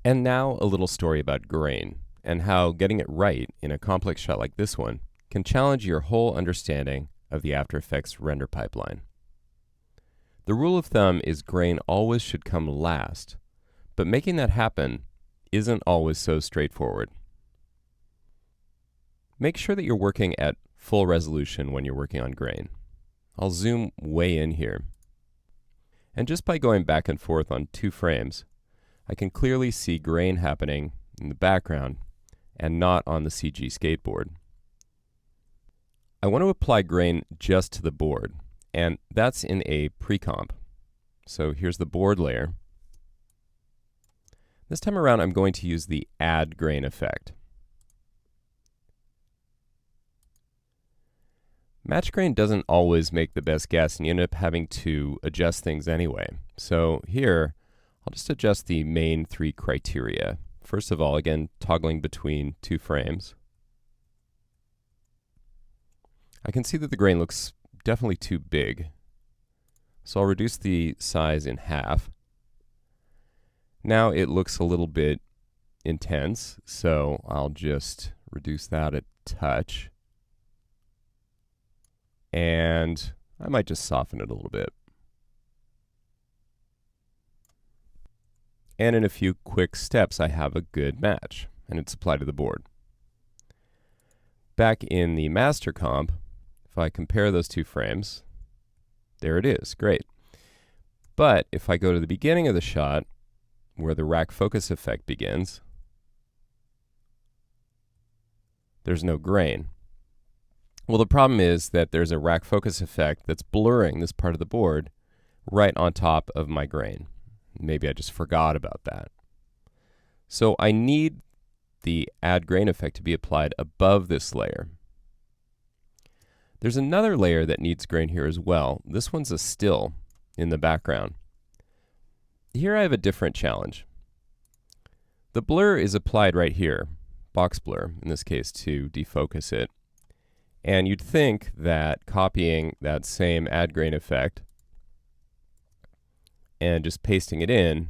And now a little story about grain and how getting it right in a complex shot like this one can challenge your whole understanding of the After Effects render pipeline. The rule of thumb is grain always should come last, but making that happen isn't always so straightforward. Make sure that you're working at full resolution when you're working on grain. I'll zoom way in here. And just by going back and forth on 2 frames, I can clearly see grain happening in the background and not on the CG skateboard. I want to apply grain just to the board, and that's in a pre-comp. So here's the board layer. This time around, I'm going to use the Add Grain effect. Match grain doesn't always make the best guess, and you end up having to adjust things anyway. So here, I'll just adjust the main 3 criteria. First of all, again, toggling between 2 frames. I can see that the grain looks definitely too big. So I'll reduce the size in half. Now it looks a little bit intense, so I'll just reduce that a touch. And I might just soften it a little bit. And in a few quick steps, I have a good match, and it's applied to the board. Back in the master comp, if I compare those 2 frames, there it is, great. But if I go to the beginning of the shot, where the rack focus effect begins, there's no grain. Well, the problem is that there's a rack focus effect that's blurring this part of the board right on top of my grain. Maybe I just forgot about that. So I need the Add Grain effect to be applied above this layer. There's another layer that needs grain here as well. This one's a still in the background. Here I have a different challenge. The blur is applied right here, box blur in this case, to defocus it. And you'd think that copying that same Add Grain effect and just pasting it in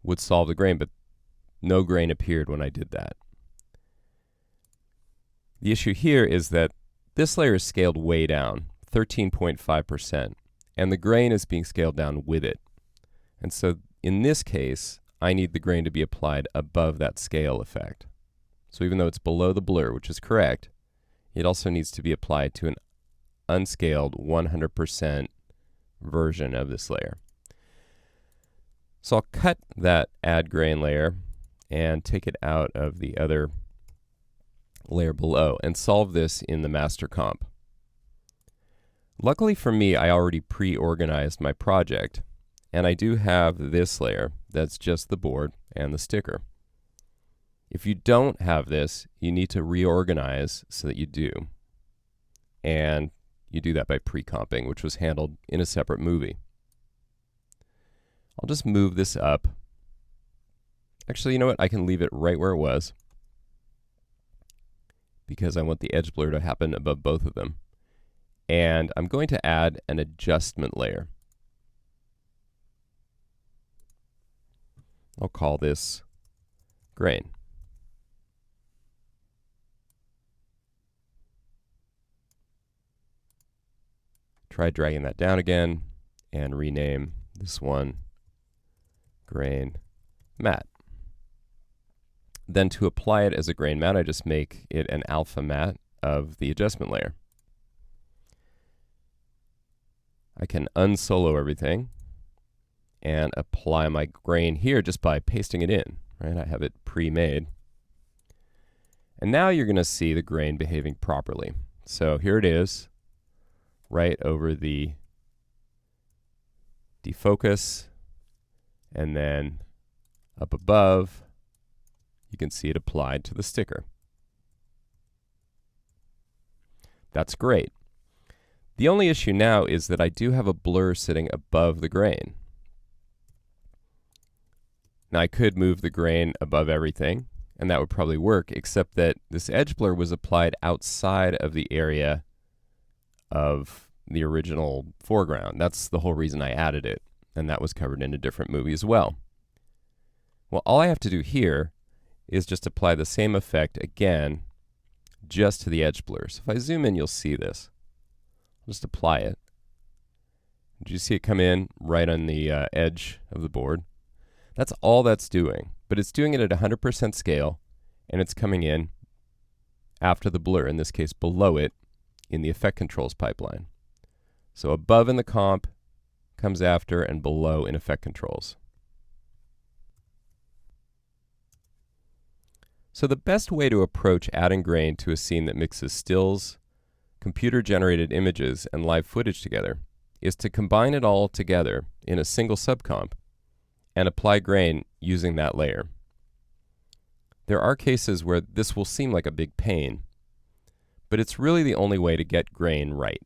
would solve the grain, but no grain appeared when I did that. The issue here is that this layer is scaled way down, 13.5%, and the grain is being scaled down with it. And so in this case, I need the grain to be applied above that scale effect. So even though it's below the blur, which is correct, it also needs to be applied to an unscaled 100% version of this layer. So I'll cut that Add Grain layer and take it out of the other layer below and solve this in the master comp. Luckily for me, I already pre-organized my project, and I do have this layer that's just the board and the sticker. If you don't have this, you need to reorganize so that you do. And you do that by pre-comping, which was handled in a separate movie. I'll just move this up. Actually, you know what? I can leave it right where it was because I want the edge blur to happen above both of them. And I'm going to add an adjustment layer. I'll call this grain. Try dragging that down again and rename this one grain matte. Then to apply it as a grain matte, I just make it an alpha matte of the adjustment layer. I can unsolo everything and apply my grain here just by pasting it in, right? I have it pre-made. And now you're going to see the grain behaving properly. So here it is, right over the defocus, and then up above, you can see it applied to the sticker. That's great. The only issue now is that I do have a blur sitting above the grain. Now I could move the grain above everything, and that would probably work, except that this edge blur was applied outside of the area of the original foreground. That's the whole reason I added it, and that was covered in a different movie as well. Well, all I have to do here is just apply the same effect again, just to the edge blur. So if I zoom in, you'll see this. I'll just apply it. Did you see it come in right on the edge of the board? That's all that's doing, but it's doing it at 100% scale, and it's coming in after the blur, in this case below it, in the effect controls pipeline. So above in the comp comes after, and below in effect controls. So the best way to approach adding grain to a scene that mixes stills, computer-generated images, and live footage together is to combine it all together in a single subcomp and apply grain using that layer. There are cases where this will seem like a big pain, but it's really the only way to get grain right.